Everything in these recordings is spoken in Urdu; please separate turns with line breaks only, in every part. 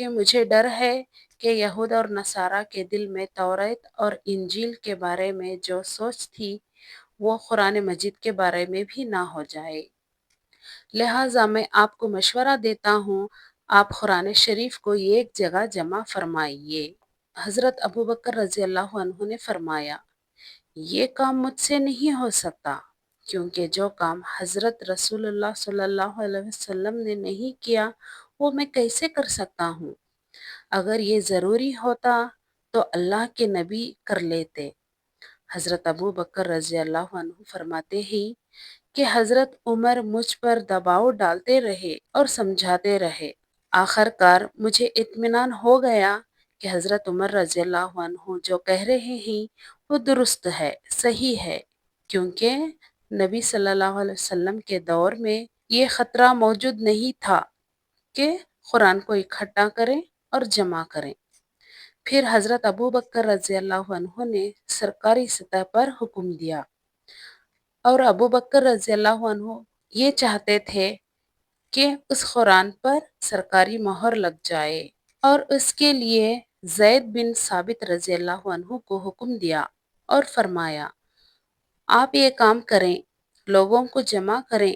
کیونکہ مجھے ڈر ہے کہ یہود اور نصارہ کے دل میں توریت اور انجیل کے بارے میں جو سوچ تھی وہ قرآن مجید کے بارے میں بھی نہ ہو جائے۔ لہٰذا میں آپ کو مشورہ دیتا ہوں، آپ قرآن شریف کو ایک جگہ جمع فرمائیے۔ حضرت ابوبکر رضی اللہ عنہ نے فرمایا، یہ کام مجھ سے نہیں ہو سکتا، کیونکہ جو کام حضرت رسول اللہ صلی اللہ علیہ وسلم نے نہیں کیا وہ میں کیسے کر سکتا ہوں؟ اگر یہ ضروری ہوتا تو اللہ کے نبی کر لیتے۔ حضرت ابوبکر رضی اللہ عنہ فرماتے ہیں کہ حضرت عمر مجھ پر دباؤ ڈالتے رہے اور سمجھاتے رہے۔ آخر کار مجھے اطمینان ہو گیا کہ حضرت عمر رضی اللہ عنہ جو کہہ رہے ہیں وہ درست ہے، صحیح ہے، کیونکہ نبی صلی اللہ علیہ وسلم کے دور میں یہ خطرہ موجود نہیں تھا کہ قرآن کو اکٹھا کریں اور جمع کریں۔ پھر حضرت ابوبکر رضی اللہ عنہ نے سرکاری سطح پر حکم دیا، اور ابوبکر رضی اللہ عنہ یہ چاہتے تھے کہ اس قرآن پر سرکاری مہر لگ جائے، اور اس کے لیے زید بن ثابت رضی اللہ عنہ کو حکم دیا اور فرمایا، آپ یہ کام کریں، لوگوں کو جمع کریں،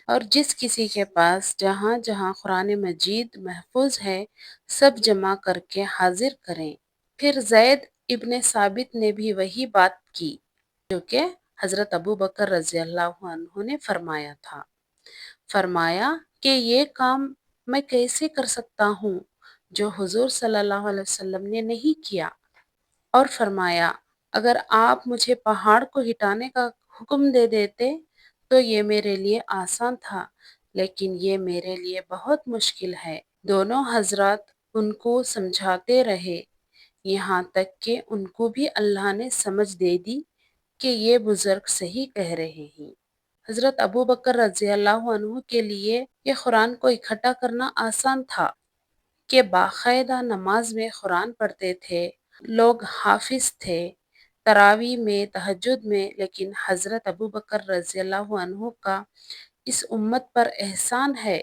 اور جس کسی کے پاس جہاں جہاں قرآن مجید محفوظ ہے سب جمع کر کے حاضر کریں۔ پھر زید ابن ثابت نے بھی وہی بات کی جو کہ حضرت ابوبکر رضی اللہ عنہ نے فرمایا تھا۔ فرمایا کہ یہ کام میں کیسے کر سکتا ہوں جو حضور صلی اللہ علیہ وسلم نے نہیں کیا، اور فرمایا اگر آپ مجھے پہاڑ کو ہٹانے کا حکم دے دیتے تو یہ میرے لیے آسان تھا، لیکن یہ میرے لیے بہت مشکل ہے۔ دونوں حضرات ان کو سمجھاتے رہے، یہاں تک کہ ان کو بھی اللہ نے سمجھ دے دی کہ یہ بزرگ صحیح کہہ رہے ہیں۔ حضرت ابوبکر رضی اللہ عنہ کے لیے یہ قرآن کو اکٹھا کرنا آسان تھا کہ باقاعدہ نماز میں قرآن پڑھتے تھے، لوگ حافظ تھے، تراویح میں، تہجد میں، لیکن حضرت ابوبکر رضی اللہ عنہ کا اس امت پر احسان ہے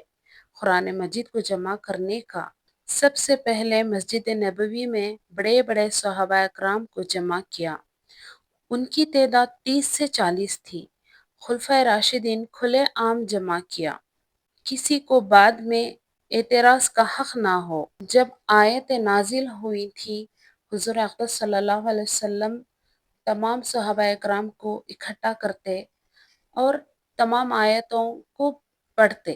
قرآن مجید کو جمع کرنے کا۔ سب سے پہلے مسجد نبوی میں بڑے بڑے صحابہ اکرام کو جمع کیا، ان کی تعداد 30 سے 40 تھی۔ خلفائے راشدین کھلے عام جمع کیا، کسی کو بعد میں اعتراض کا حق نہ ہو۔ جب آیتیں نازل ہوئی تھی حضور اقدس صلی اللہ علیہ وسلم تمام صحابہ اکرام کو اکٹھا کرتے اور تمام آیتوں کو پڑھتے،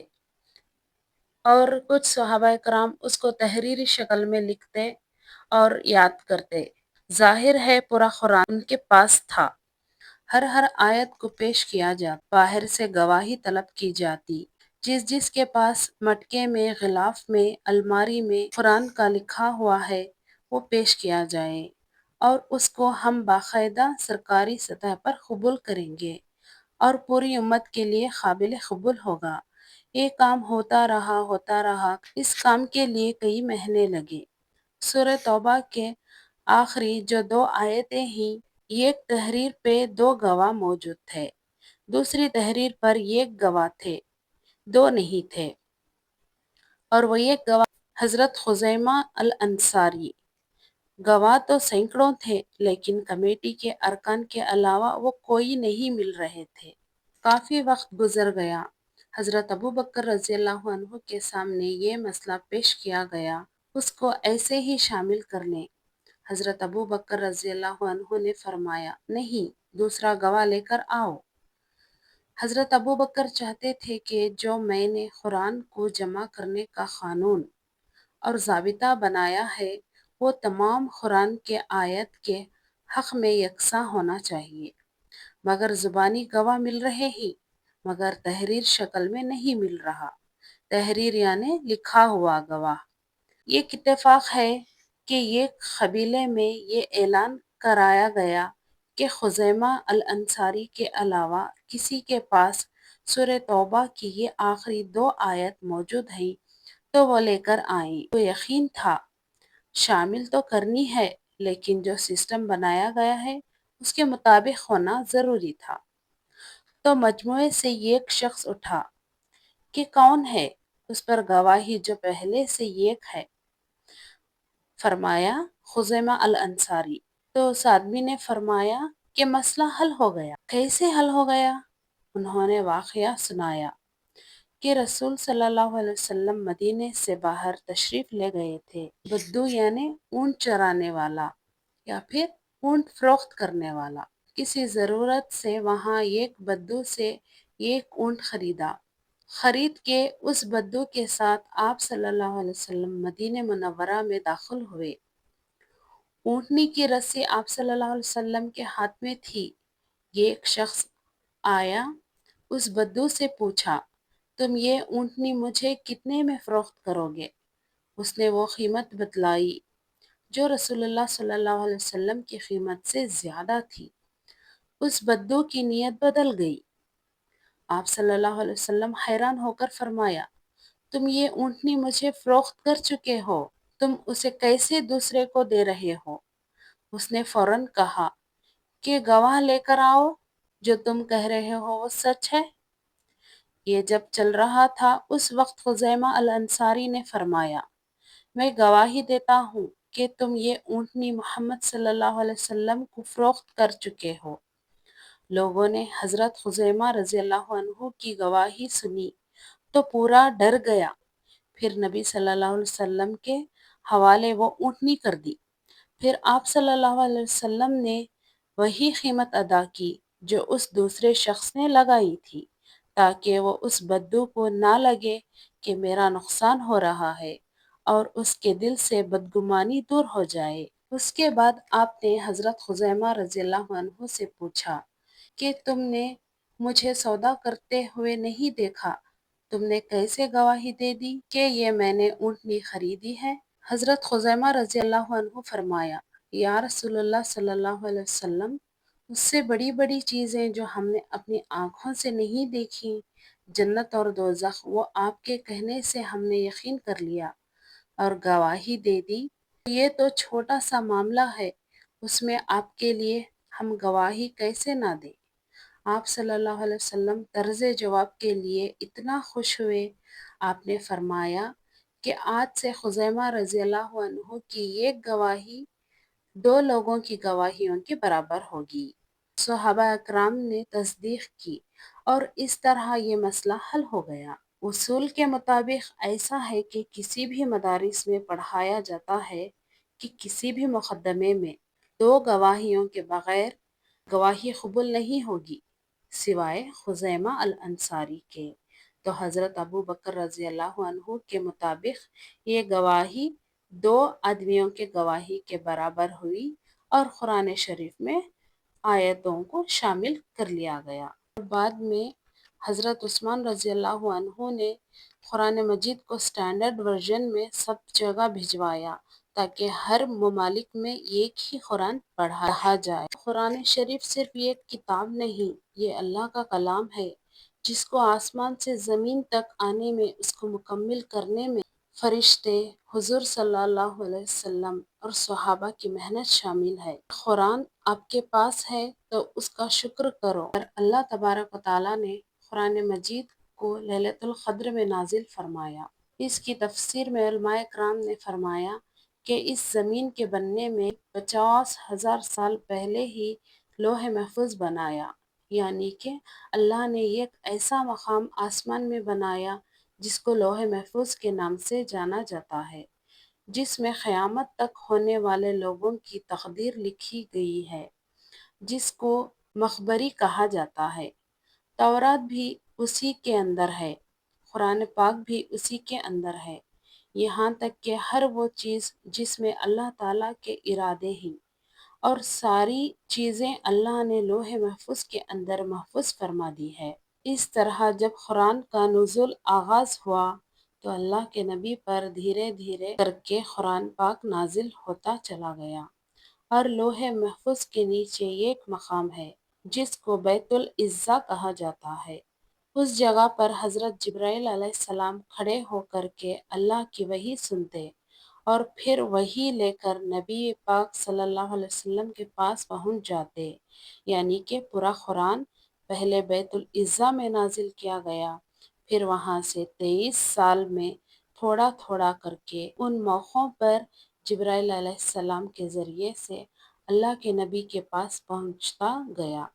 اور کچھ صحابہ اکرام اس کو تحریری شکل میں لکھتے اور یاد کرتے۔ ظاہر ہے پورا قرآن ان کے پاس تھا، ہر آیت کو پیش کیا جاتا، باہر سے گواہی طلب کی جاتی، جس کے پاس مٹکے میں، غلاف میں، الماری میں قرآن کا لکھا ہوا ہے وہ پیش کیا جائے، اور اس کو ہم باقاعدہ سرکاری سطح پر قبول کریں گے اور پوری امت کے لیے قابل قبول ہوگا۔ یہ کام ہوتا رہا، اس کام کے لیے کئی مہینے لگے۔ سورہ توبہ کے آخری جو 2 آیتیں ہیں، ایک تحریر پہ 2 گواہ موجود تھے، دوسری تحریر پر 1 گواہ تھے، 2 نہیں تھے، اور وہ 1 گواہ حضرت خزیمہ الانصاری۔ گواہ تو سینکڑوں تھے، لیکن کمیٹی کے ارکان کے علاوہ وہ کوئی نہیں مل رہے تھے۔ کافی وقت گزر گیا، حضرت ابوبکر رضی اللہ عنہ کے سامنے یہ مسئلہ پیش کیا گیا، اس کو ایسے ہی شامل کر لیں۔ حضرت ابوبکر رضی اللہ عنہ نے فرمایا، نہیں، دوسرا گواہ لے کر آؤ۔ حضرت ابوبکر چاہتے تھے کہ جو میں نے قرآن کو جمع کرنے کا قانون اور ضابطہ بنایا ہے وہ تمام قرآن کے آیت کے حق میں یکساں ہونا چاہیے، مگر زبانی گواہ مل رہے ہیں، مگر تحریر شکل میں نہیں مل رہا۔ تحریر یعنی لکھا ہوا گواہ۔ یہ اتفاق ہے کہ ایک قبیلے میں یہ اعلان کرایا گیا کہ خزیمہ الانصاری کے علاوہ کسی کے پاس سورہ توبہ کی یہ آخری 2 آیت موجود ہیں تو وہ لے کر آئیں۔ تو یقین تھا شامل تو کرنی ہے، لیکن جو سسٹم بنایا گیا ہے اس کے مطابق ہونا ضروری تھا۔ تو مجموعے سے ایک شخص اٹھا کہ کون ہے، اس پر گواہی جو پہلے سے ایک ہے، فرمایا خزیمہ الانصاری۔ تو اس آدمی نے فرمایا کہ مسئلہ حل ہو گیا۔ کیسے حل ہو گیا؟ انہوں نے واقعہ سنایا کہ رسول صلی اللہ علیہ وسلم مدینے سے باہر تشریف لے گئے تھے۔ بدو یعنی اونٹ چرانے والا یا پھر اونٹ فروخت کرنے والا، کسی ضرورت سے وہاں ایک بدو سے ایک اونٹ خریدا۔ خرید کے اس بدو کے ساتھ آپ صلی اللہ علیہ وسلم مدینہ منورہ میں داخل ہوئے۔ اونٹنی کی رسی آپ صلی اللہ علیہ وسلم کے ہاتھ میں تھی۔ ایک شخص آیا، اس بدو سے پوچھا، تم یہ اونٹنی مجھے کتنے میں فروخت کرو گے؟ اس نے وہ قیمت بتلائی جو رسول اللہ صلی اللہ علیہ وسلم کی قیمت سے زیادہ تھی۔ اس بدو کی نیت بدل گئی۔ آپ صلی اللہ علیہ وسلم حیران ہو کر فرمایا، تم یہ اونٹنی مجھے فروخت کر چکے ہو، تم اسے کیسے دوسرے کو دے رہے ہو؟ اس نے فوراً کہا کہ گواہ لے کر آؤ، جو تم کہہ رہے ہو وہ سچ ہے۔ یہ جب چل رہا تھا اس وقت خزیمہ الانصاری نے فرمایا، میں گواہی دیتا ہوں کہ تم یہ اونٹنی محمد صلی اللہ علیہ وسلم کو فروخت کر چکے ہو۔ لوگوں نے حضرت خزیمہ رضی اللہ عنہ کی گواہی سنی تو پورا ڈر گیا، پھر نبی صلی اللہ علیہ وسلم کے حوالے وہ اونٹنی کر دی۔ پھر آپ صلی اللہ علیہ وسلم نے وہی قیمت ادا کی جو اس دوسرے شخص نے لگائی تھی، تاکہ وہ اس بدو کو نہ لگے کہ میرا نقصان ہو رہا ہے اور اس کے دل سے بدگمانی دور ہو جائے۔ اس کے بعد آپ نے حضرت خزیمہ رضی اللہ عنہ سے پوچھا کہ تم نے مجھے سودا کرتے ہوئے نہیں دیکھا، تم نے کیسے گواہی دے دی کہ یہ میں نے اونٹنی خریدی ہے؟ حضرت خزیمہ رضی اللہ عنہ فرمایا، یا رسول اللہ صلی اللہ علیہ وسلم، اس سے بڑی بڑی چیزیں جو ہم نے اپنی آنکھوں سے نہیں دیکھی، جنت اور دوزخ، وہ آپ کے کہنے سے ہم نے یقین کر لیا اور گواہی دے دی۔ یہ تو چھوٹا سا معاملہ ہے، اس میں آپ کے لیے ہم گواہی کیسے نہ دیں؟ آپ صلی اللہ علیہ وسلم طرز جواب کے لیے اتنا خوش ہوئے۔ آپ نے فرمایا کہ آج سے خزیمہ رضی اللہ عنہ کی ایک گواہی 2 لوگوں کی گواہیوں کے برابر ہوگی۔ صحابہ اکرام نے تصدیق کی اور اس طرح یہ مسئلہ حل ہو گیا۔ اصول کے مطابق ایسا ہے کہ کسی بھی مدارس میں پڑھایا جاتا ہے کہ کسی بھی مقدمے میں 2 گواہیوں کے بغیر گواہی قبول نہیں ہوگی، سوائے خزیمہ الانصاری کے۔ تو حضرت ابو بکر رضی اللہ عنہ کے مطابق یہ گواہی 2 آدمیوں کے گواہی کے برابر ہوئی اور قرآن شریف میں آیتوں کو شامل کر لیا گیا۔ اور بعد میں حضرت عثمان رضی اللہ عنہ نے قرآن مجید کو سٹینڈرڈ ورژن میں سب جگہ بھجوایا تاکہ ہر ممالک میں ایک ہی قرآن پڑھا جائے۔ قرآن شریف صرف ایک کتاب نہیں، یہ اللہ کا کلام ہے جس کو آسمان سے زمین تک آنے میں، اس کو مکمل کرنے میں فرشتے، حضور صلی اللہ علیہ وسلم اور صحابہ کی محنت شامل ہے۔ قرآن آپ کے پاس ہے تو اس کا شکر کرو۔ اور اللہ تبارک و تعالیٰ نے قرآن مجید کو لیلۃ القدر میں نازل فرمایا۔ اس کی تفسیر میں علماء کرام نے فرمایا کہ اس زمین کے بننے میں 50,000 سال پہلے ہی لوح محفوظ بنایا، یعنی کہ اللہ نے ایک ایسا مقام آسمان میں بنایا جس کو لوح محفوظ کے نام سے جانا جاتا ہے، جس میں قیامت تک ہونے والے لوگوں کی تقدیر لکھی گئی ہے، جس کو مخبری کہا جاتا ہے۔ تورات بھی اسی کے اندر ہے، قرآن پاک بھی اسی کے اندر ہے، یہاں تک کہ ہر وہ چیز جس میں اللہ تعالیٰ کے ارادے ہیں، اور ساری چیزیں اللہ نے لوح محفوظ کے اندر محفوظ فرما دی ہے۔ اس طرح جب قرآن کا نزول آغاز ہوا تو اللہ کے نبی پر دھیرے دھیرے کر کے قرآن پاک نازل ہوتا چلا گیا، اور لوح محفوظ کے نیچے ایک مقام ہے جس کو بیت العزا کہا جاتا ہے۔ اس جگہ پر حضرت جبرائیل علیہ السلام کھڑے ہو کر کے اللہ کی وحی سنتے اور پھر وحی لے کر نبی پاک صلی اللہ علیہ وسلم کے پاس پہنچ جاتے، یعنی کہ پورا قرآن پہلے بیت العزا میں نازل کیا گیا، پھر وہاں سے 23 سال میں تھوڑا تھوڑا کر کے ان موقعوں پر جبرائیل علیہ السلام کے ذریعے سے اللہ کے نبی کے پاس پہنچتا گیا۔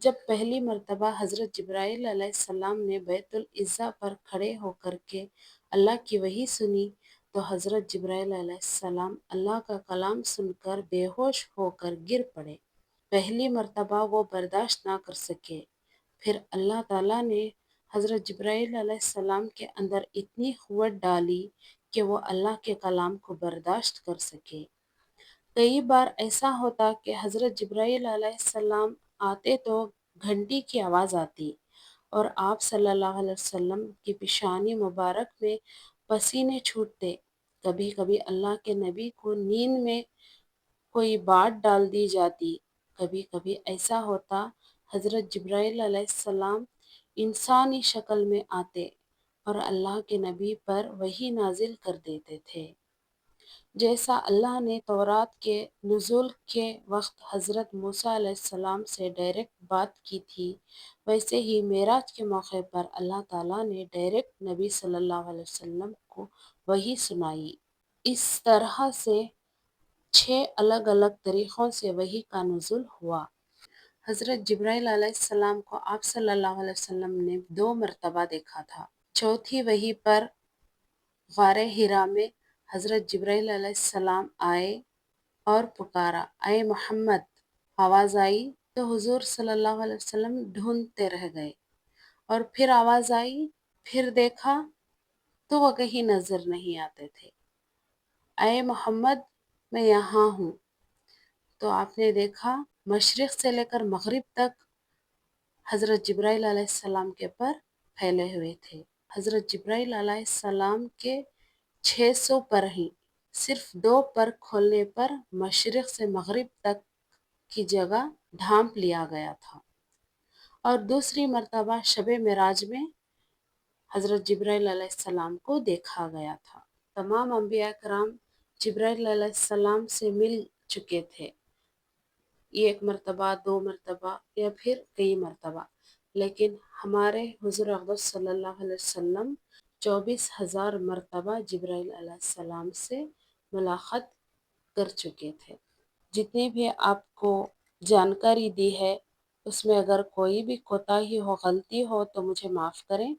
جب پہلی مرتبہ حضرت جبرائیل علیہ السلام نے بیت العزا پر کھڑے ہو کر کے اللہ کی وحی سنی تو حضرت جبرائیل علیہ السلام اللہ کا کلام سن کر بے ہوش ہو کر گر پڑے۔ پہلی مرتبہ وہ برداشت نہ کر سکے، پھر اللہ تعالیٰ نے حضرت جبرائیل علیہ السلام کے اندر اتنی قوت ڈالی کہ وہ اللہ کے کلام کو برداشت کر سکے۔ کئی بار ایسا ہوتا کہ حضرت جبرائیل علیہ السلام آتے تو گھنٹی کی آواز آتی اور آپ صلی اللہ علیہ وسلم کی پیشانی مبارک میں پسینے چھوٹتے۔ کبھی کبھی اللہ کے نبی کو نیند میں کوئی بات ڈال دی جاتی۔ کبھی کبھی ایسا ہوتا حضرت جبرائیل علیہ السلام انسانی شکل میں آتے اور اللہ کے نبی پر وحی نازل کر دیتے تھے۔ جیسا اللہ نے تورات کے نزول کے وقت حضرت موسیٰ علیہ السلام سے ڈائریکٹ بات کی تھی، ویسے ہی معراج کے موقع پر اللہ تعالیٰ نے ڈائریکٹ نبی صلی اللہ علیہ وسلم کو وحی سنائی۔ اس طرح سے 6 الگ الگ طریقوں سے وحی کا نزول ہوا۔ حضرت جبرائیل علیہ السلام کو آپ صلی اللہ علیہ وسلم نے 2 مرتبہ دیکھا تھا۔ چوتھی وحی پر غار حرا میں حضرت جبرائیل علیہ السلام آئے اور پکارا، اے محمد! آواز آئی تو حضور صلی اللہ علیہ وسلم ڈھونڈتے رہ گئے، اور پھر آواز آئی، پھر دیکھا تو وہ کہیں نظر نہیں آتے تھے۔ اے محمد! میں یہاں ہوں۔ تو آپ نے دیکھا مشرق سے لے کر مغرب تک حضرت جبرائیل علیہ السلام کے پر پھیلے ہوئے تھے۔ حضرت جبرائیل علیہ السلام کے 600 پر ہی صرف 2 پر کھولنے پر مشرق سے مغرب تک کی جگہ ڈھانپ لیا گیا تھا، اور دوسری مرتبہ شب معراج میں حضرت جبرائیل علیہ السلام کو دیکھا گیا تھا۔ تمام انبیاء کرام جبرائیل علیہ السلام سے مل چکے تھے، 1 مرتبہ، 2 مرتبہ یا پھر کئی مرتبہ، لیکن ہمارے حضور اقدس صلی اللہ علیہ وسلم 24,000 مرتبہ جبرائیل علیہ السلام سے ملاقات کر چکے تھے۔ جتنی بھی آپ کو جانکاری دی ہے اس میں اگر کوئی بھی کوتاہی ہو، غلطی ہو تو مجھے معاف کریں۔